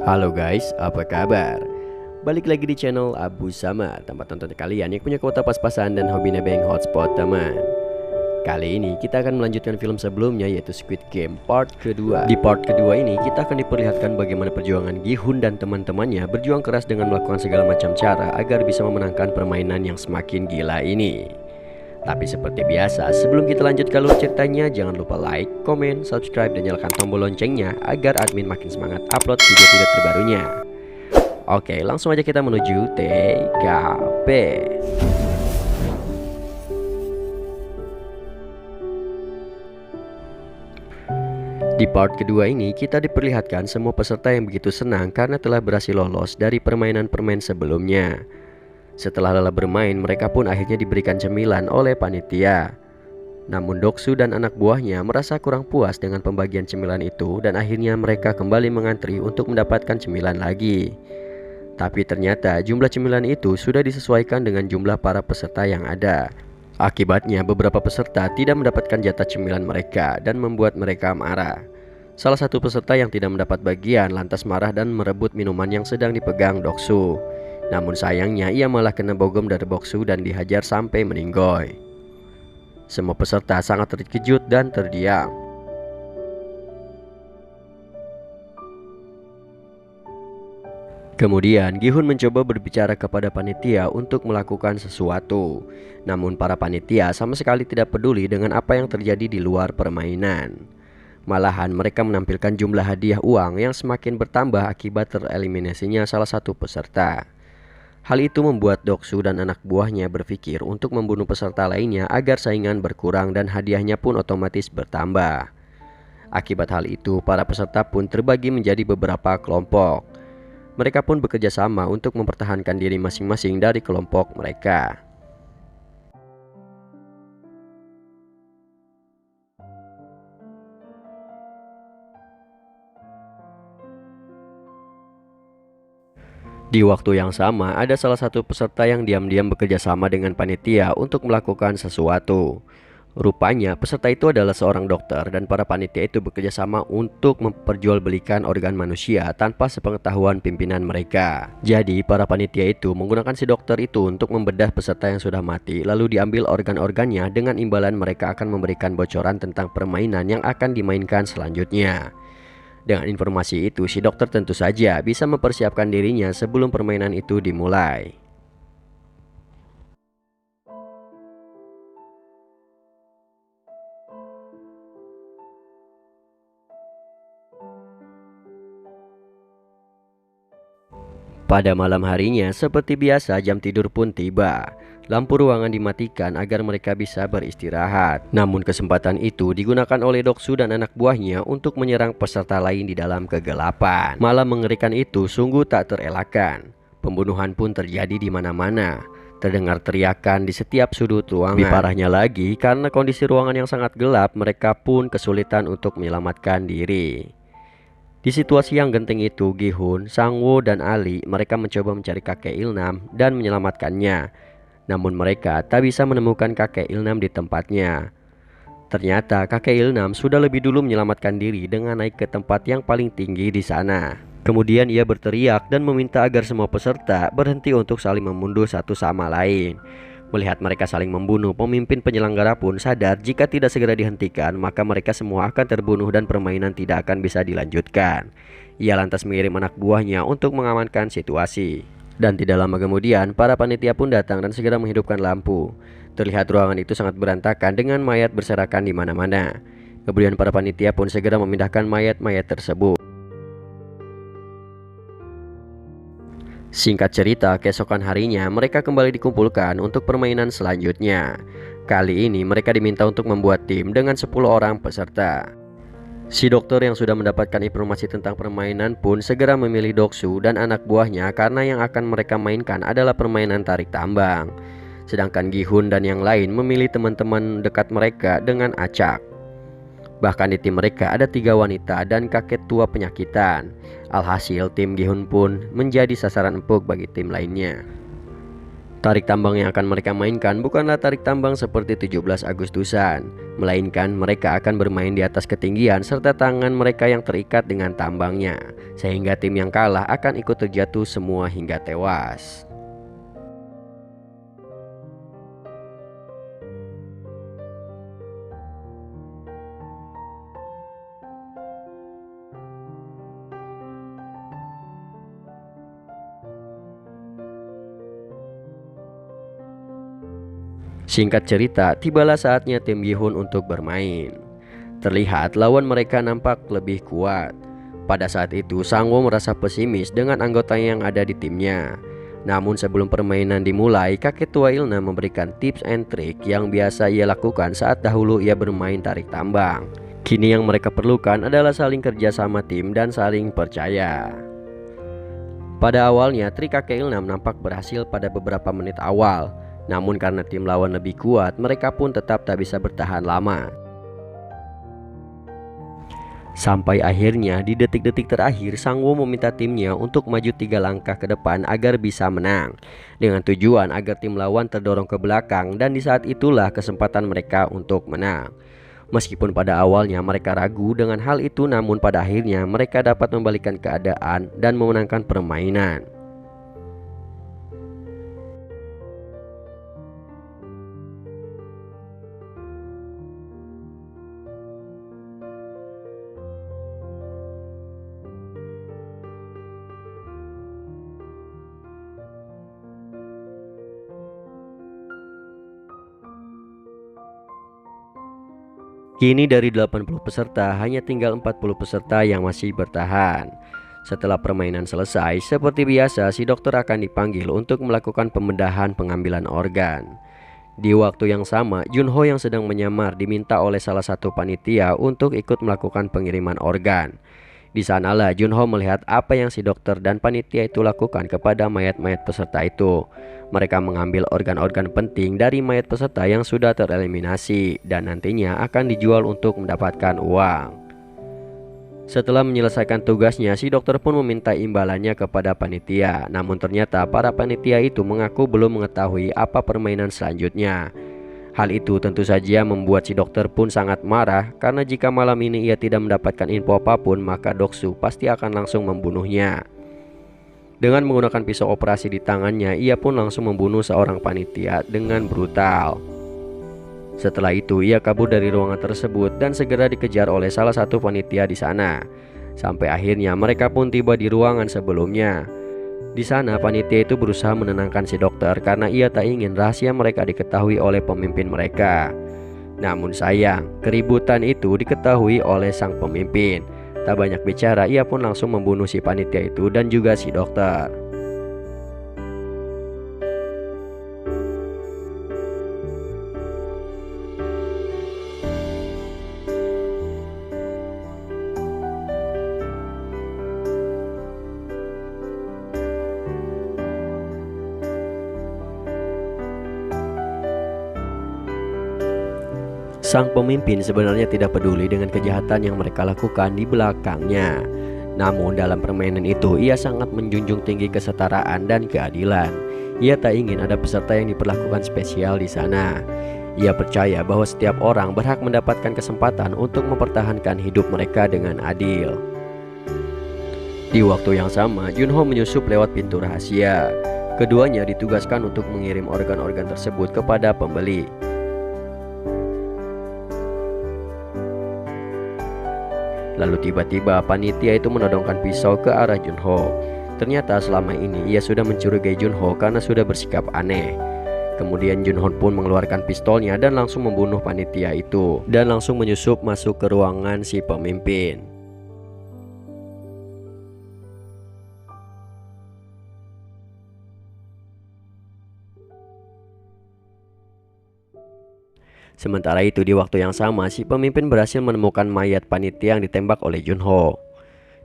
Halo guys, apa kabar? Balik lagi di channel Abu Samad, tempat tonton kalian yang punya kuota pas-pasan dan hobi nebeng hotspot teman. Kali ini kita akan melanjutkan film sebelumnya, yaitu Squid Game part kedua. Di part kedua ini kita akan diperlihatkan bagaimana perjuangan Gi-hun dan teman-temannya berjuang keras dengan melakukan segala macam cara agar bisa memenangkan permainan yang semakin gila ini. Tapi seperti biasa, sebelum kita lanjut ke alur ceritanya, jangan lupa like, komen, subscribe, dan nyalakan tombol loncengnya agar admin makin semangat upload video-video terbarunya. Oke, langsung aja kita menuju TKP. Di part kedua ini, kita diperlihatkan semua peserta yang begitu senang karena telah berhasil lolos dari permainan-permainan sebelumnya. Setelah lelah bermain, mereka pun akhirnya diberikan cemilan oleh panitia. Namun Doksu dan anak buahnya merasa kurang puas dengan pembagian cemilan itu dan akhirnya mereka kembali mengantri untuk mendapatkan cemilan lagi. Tapi ternyata jumlah cemilan itu sudah disesuaikan dengan jumlah para peserta yang ada. Akibatnya beberapa peserta tidak mendapatkan jatah cemilan mereka dan membuat mereka marah. Salah satu peserta yang tidak mendapat bagian lantas marah dan merebut minuman yang sedang dipegang Doksu. Namun sayangnya ia malah kena bogem dari Boksu dan dihajar sampai meninggoy. Semua peserta sangat terkejut dan terdiam. Kemudian Gi-hun mencoba berbicara kepada panitia untuk melakukan sesuatu. Namun para panitia sama sekali tidak peduli dengan apa yang terjadi di luar permainan. Malahan mereka menampilkan jumlah hadiah uang yang semakin bertambah akibat tereliminasinya salah satu peserta. Hal itu membuat Doksu dan anak buahnya berpikir untuk membunuh peserta lainnya agar saingan berkurang dan hadiahnya pun otomatis bertambah. Akibat hal itu, para peserta pun terbagi menjadi beberapa kelompok. Mereka pun bekerja sama untuk mempertahankan diri masing-masing dari kelompok mereka. Di waktu yang sama, ada salah satu peserta yang diam-diam bekerja sama dengan panitia untuk melakukan sesuatu. Rupanya peserta itu adalah seorang dokter dan para panitia itu bekerja sama untuk memperjualbelikan organ manusia tanpa sepengetahuan pimpinan mereka. Jadi para panitia itu menggunakan si dokter itu untuk membedah peserta yang sudah mati, lalu diambil organ-organnya dengan imbalan mereka akan memberikan bocoran tentang permainan yang akan dimainkan selanjutnya. Dengan informasi itu, si dokter tentu saja bisa mempersiapkan dirinya sebelum permainan itu dimulai. Pada malam harinya, seperti biasa jam tidur pun tiba. Lampu ruangan dimatikan agar mereka bisa beristirahat. Namun kesempatan itu digunakan oleh Doksu dan anak buahnya untuk menyerang peserta lain di dalam kegelapan. Malam mengerikan itu sungguh tak terelakkan. Pembunuhan pun terjadi di mana-mana. Terdengar teriakan di setiap sudut ruangan. Lebih parahnya lagi, karena kondisi ruangan yang sangat gelap, mereka pun kesulitan untuk menyelamatkan diri. Di situasi yang genting itu, Gi-hun, Sang-woo, dan Ali mereka mencoba mencari kakek Ilnam dan menyelamatkannya. Namun mereka tak bisa menemukan kakek Ilnam di tempatnya. Ternyata kakek Ilnam sudah lebih dulu menyelamatkan diri dengan naik ke tempat yang paling tinggi di sana. Kemudian ia berteriak dan meminta agar semua peserta berhenti untuk saling membunuh satu sama lain. Melihat mereka saling membunuh, pemimpin penyelenggara pun sadar jika tidak segera dihentikan maka mereka semua akan terbunuh dan permainan tidak akan bisa dilanjutkan. Ia lantas mengirim anak buahnya untuk mengamankan situasi. Dan tidak lama kemudian para panitia pun datang dan segera menghidupkan lampu. Terlihat ruangan itu sangat berantakan dengan mayat berserakan di mana-mana. Kemudian para panitia pun segera memindahkan mayat-mayat tersebut. Singkat cerita, keesokan harinya mereka kembali dikumpulkan untuk permainan selanjutnya. Kali ini mereka diminta untuk membuat tim dengan 10 orang peserta. Si dokter yang sudah mendapatkan informasi tentang permainan pun segera memilih Doksu dan anak buahnya karena yang akan mereka mainkan adalah permainan tarik tambang. Sedangkan Gi-hun dan yang lain memilih teman-teman dekat mereka dengan acak. Bahkan di tim mereka ada 3 wanita dan kakek tua penyakitan. Alhasil tim Gi-hun pun menjadi sasaran empuk bagi tim lainnya. Tarik tambang yang akan mereka mainkan bukanlah tarik tambang seperti 17 Agustusan, melainkan mereka akan bermain di atas ketinggian serta tangan mereka yang terikat dengan tambangnya, sehingga tim yang kalah akan ikut terjatuh semua hingga tewas. Singkat cerita, tibalah saatnya tim Gi-hun untuk bermain. Terlihat lawan mereka nampak lebih kuat. Pada saat itu, Sang-woo merasa pesimis dengan anggota yang ada di timnya. Namun sebelum permainan dimulai, kakek tua Ilna memberikan tips and trick yang biasa ia lakukan saat dahulu ia bermain tarik tambang. Kini yang mereka perlukan adalah saling kerja sama tim dan saling percaya. Pada awalnya, trik kakek Ilna nampak berhasil pada beberapa menit awal. Namun karena tim lawan lebih kuat, mereka pun tetap tak bisa bertahan lama. Sampai akhirnya di detik-detik terakhir, Sang-woo meminta timnya untuk maju 3 langkah ke depan agar bisa menang, dengan tujuan agar tim lawan terdorong ke belakang, dan di saat itulah kesempatan mereka untuk menang. Meskipun pada awalnya mereka ragu dengan hal itu, namun pada akhirnya mereka dapat membalikkan keadaan dan memenangkan permainan. Kini dari 80 peserta hanya tinggal 40 peserta yang masih bertahan. Setelah permainan selesai, seperti biasa si dokter akan dipanggil untuk melakukan pembedahan pengambilan organ. Di waktu yang sama, Junho yang sedang menyamar diminta oleh salah satu panitia untuk ikut melakukan pengiriman organ. Di sanalah Junho melihat apa yang si dokter dan panitia itu lakukan kepada mayat-mayat peserta itu. Mereka mengambil organ-organ penting dari mayat peserta yang sudah tereliminasi dan nantinya akan dijual untuk mendapatkan uang. Setelah menyelesaikan tugasnya, si dokter pun meminta imbalannya kepada panitia. Namun ternyata para panitia itu mengaku belum mengetahui apa permainan selanjutnya. Hal itu tentu saja membuat si dokter pun sangat marah, karena jika malam ini ia tidak mendapatkan info apapun, maka Doksu pasti akan langsung membunuhnya. Dengan menggunakan pisau operasi di tangannya, ia pun langsung membunuh seorang panitia dengan brutal. Setelah itu, ia kabur dari ruangan tersebut dan segera dikejar oleh salah satu panitia di sana. Sampai akhirnya mereka pun tiba di ruangan sebelumnya. Di sana panitia itu berusaha menenangkan si dokter karena ia tak ingin rahasia mereka diketahui oleh pemimpin mereka. Namun sayang, keributan itu diketahui oleh sang pemimpin. Tak banyak bicara, ia pun langsung membunuh si panitia itu dan juga si dokter. Sang pemimpin sebenarnya tidak peduli dengan kejahatan yang mereka lakukan di belakangnya. Namun dalam permainan itu ia sangat menjunjung tinggi kesetaraan dan keadilan. Ia tak ingin ada peserta yang diperlakukan spesial di sana. Ia percaya bahwa setiap orang berhak mendapatkan kesempatan untuk mempertahankan hidup mereka dengan adil. Di waktu yang sama, Junho menyusup lewat pintu rahasia. Keduanya ditugaskan untuk mengirim organ-organ tersebut kepada pembeli. Lalu tiba-tiba panitia itu menodongkan pisau ke arah Junho. Ternyata selama ini ia sudah mencurigai Junho karena sudah bersikap aneh. Kemudian Junho pun mengeluarkan pistolnya dan langsung membunuh panitia itu, dan langsung menyusup masuk ke ruangan si pemimpin. Sementara itu di waktu yang sama, si pemimpin berhasil menemukan mayat panitia yang ditembak oleh Junho.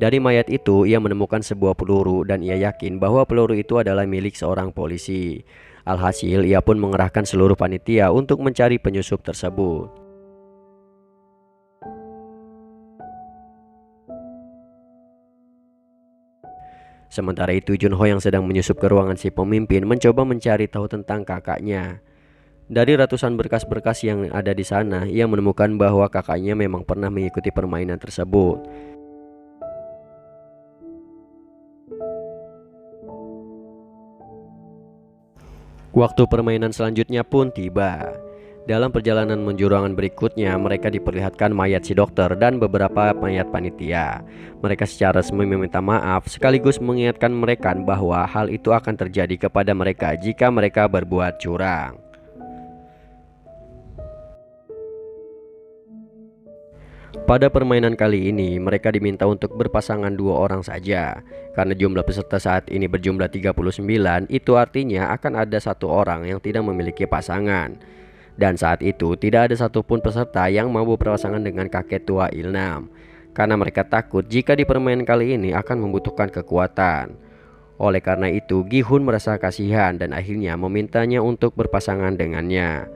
Dari mayat itu ia menemukan sebuah peluru dan ia yakin bahwa peluru itu adalah milik seorang polisi. Alhasil ia pun mengerahkan seluruh panitia untuk mencari penyusup tersebut. Sementara itu Junho yang sedang menyusup ke ruangan si pemimpin mencoba mencari tahu tentang kakaknya. Dari ratusan berkas-berkas yang ada di sana, ia menemukan bahwa kakaknya memang pernah mengikuti permainan tersebut. Waktu permainan selanjutnya pun tiba. Dalam perjalanan menuju ruangan berikutnya, mereka diperlihatkan mayat si dokter dan beberapa mayat panitia. Mereka secara resmi meminta maaf sekaligus mengingatkan mereka bahwa hal itu akan terjadi kepada mereka jika mereka berbuat curang. Pada permainan kali ini, mereka diminta untuk berpasangan 2 orang saja. Karena jumlah peserta saat ini berjumlah 39, itu artinya akan ada 1 orang yang tidak memiliki pasangan. Dan saat itu tidak ada satupun peserta yang mau berpasangan dengan kakek tua Ilnam, karena mereka takut jika di permainan kali ini akan membutuhkan kekuatan. Oleh karena itu Gi-hun merasa kasihan dan akhirnya memintanya untuk berpasangan dengannya.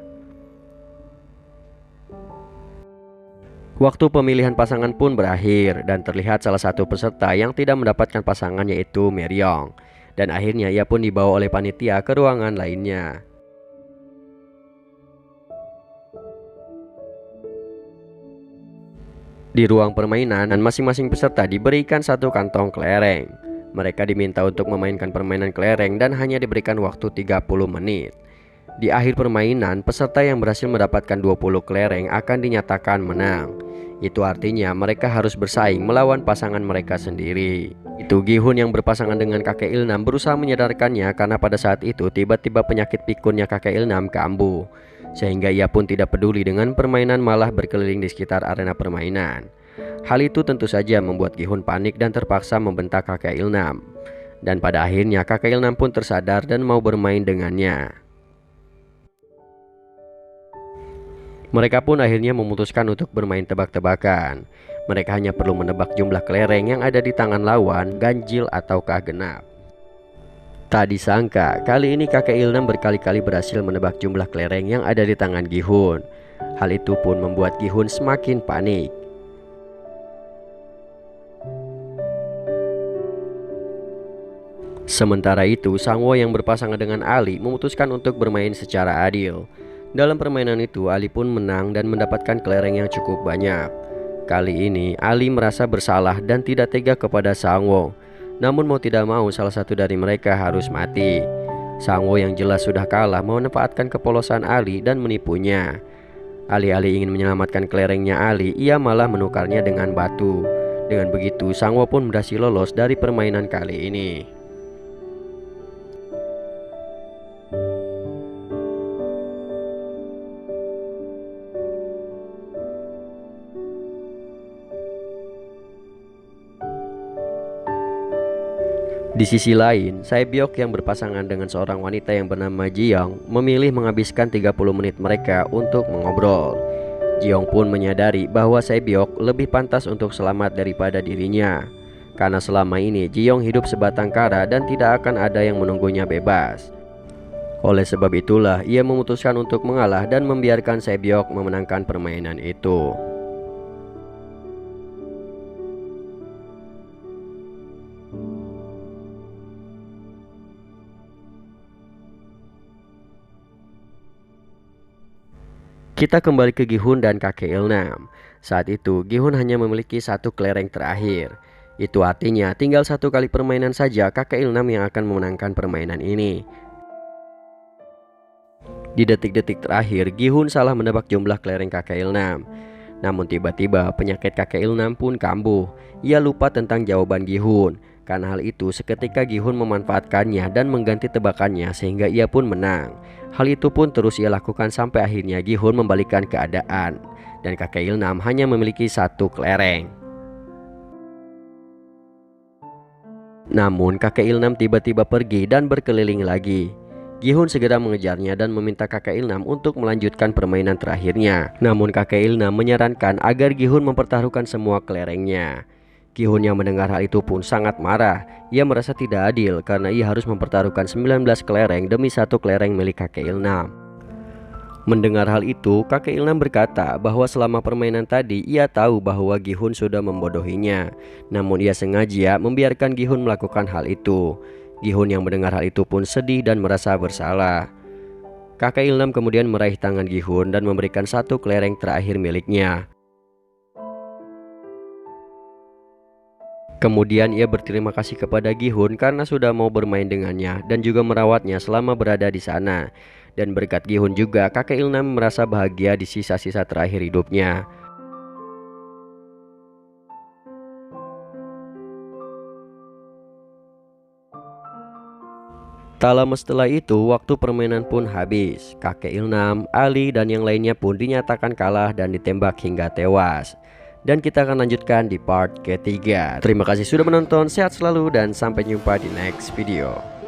Waktu pemilihan pasangan pun berakhir dan terlihat salah satu peserta yang tidak mendapatkan pasangan, yaitu Meryong. Dan akhirnya ia pun dibawa oleh panitia ke ruangan lainnya. Di ruang permainan, masing-masing peserta diberikan 1 kantong kelereng. Mereka diminta untuk memainkan permainan kelereng dan hanya diberikan waktu 30 menit. Di akhir permainan, peserta yang berhasil mendapatkan 20 kelereng akan dinyatakan menang. Itu artinya mereka harus bersaing melawan pasangan mereka sendiri. Itu Gi-hun yang berpasangan dengan kakek Ilnam berusaha menyadarkannya karena pada saat itu tiba-tiba penyakit pikunnya kakek Ilnam kambuh. Sehingga ia pun tidak peduli dengan permainan, malah berkeliling di sekitar arena permainan. Hal itu tentu saja membuat Gi-hun panik dan terpaksa membentak kakek Ilnam. Dan pada akhirnya kakek Ilnam pun tersadar dan mau bermain dengannya. Mereka pun akhirnya memutuskan untuk bermain tebak-tebakan. Mereka hanya perlu menebak jumlah kelereng yang ada di tangan lawan, ganjil ataukah genap. Tak disangka, kali ini kakek Ilnam berkali-kali berhasil menebak jumlah kelereng yang ada di tangan Gi-hun. Hal itu pun membuat Gi-hun semakin panik. Sementara itu, Sangwo yang berpasangan dengan Ali memutuskan untuk bermain secara adil. Dalam permainan itu, Ali pun menang dan mendapatkan kelereng yang cukup banyak. Kali ini, Ali merasa bersalah dan tidak tega kepada Sangwo. Namun mau tidak mau salah satu dari mereka harus mati. Sangwo yang jelas sudah kalah memanfaatkan kepolosan Ali dan menipunya. Alih-alih ingin menyelamatkan kelerengnya Ali, ia malah menukarnya dengan batu. Dengan begitu, Sangwo pun berhasil lolos dari permainan kali ini. Di sisi lain, Sae-byok yang berpasangan dengan seorang wanita yang bernama Ji-young memilih menghabiskan 30 menit mereka untuk mengobrol. Ji-young pun menyadari bahwa Sae-byok lebih pantas untuk selamat daripada dirinya. Karena selama ini Ji-young hidup sebatang kara dan tidak akan ada yang menunggunya bebas. Oleh sebab itulah ia memutuskan untuk mengalah dan membiarkan Sae-byok memenangkan permainan itu. Kita kembali ke Gi-hun dan kakek Ilnam. Saat itu Gi-hun hanya memiliki 1 kelereng terakhir. Itu artinya tinggal 1 kali permainan saja kakek Ilnam yang akan memenangkan permainan ini. Di detik-detik terakhir, Gi-hun salah menebak jumlah kelereng kakek Ilnam. Namun tiba-tiba penyakit kakek Ilnam pun kambuh. Ia lupa tentang jawaban Gi-hun. Karena hal itu seketika Gi-hun memanfaatkannya dan mengganti tebakannya sehingga ia pun menang. Hal itu pun terus ia lakukan sampai akhirnya Gi-hun membalikkan keadaan. Dan kakek Ilnam hanya memiliki 1 kelereng. Namun kakek Ilnam tiba-tiba pergi dan berkeliling lagi. Gi-hun segera mengejarnya dan meminta kakek Ilnam untuk melanjutkan permainan terakhirnya. Namun kakek Ilnam menyarankan agar Gi-hun mempertaruhkan semua kelerengnya. Gi-hun yang mendengar hal itu pun sangat marah. Ia merasa tidak adil karena ia harus mempertaruhkan 19 kelereng demi 1 kelereng milik kakek Ilnam. Mendengar hal itu, kakek Ilham berkata bahwa selama permainan tadi ia tahu bahwa Gi-hun sudah membodohinya. Namun ia sengaja membiarkan Gi-hun melakukan hal itu. Gi-hun yang mendengar hal itu pun sedih dan merasa bersalah. Kakek Ilham kemudian meraih tangan Gi-hun dan memberikan satu kelereng terakhir miliknya. Kemudian ia berterima kasih kepada Gi-hun karena sudah mau bermain dengannya dan juga merawatnya selama berada di sana. Dan berkat Gi-hun juga kakek Ilham merasa bahagia di sisa-sisa terakhir hidupnya. Tak lama setelah itu, waktu permainan pun habis. Kakek Ilham, Ali, dan yang lainnya pun dinyatakan kalah dan ditembak hingga tewas. Dan kita akan lanjutkan di part ketiga. Terima kasih sudah menonton, sehat selalu dan sampai jumpa di next video.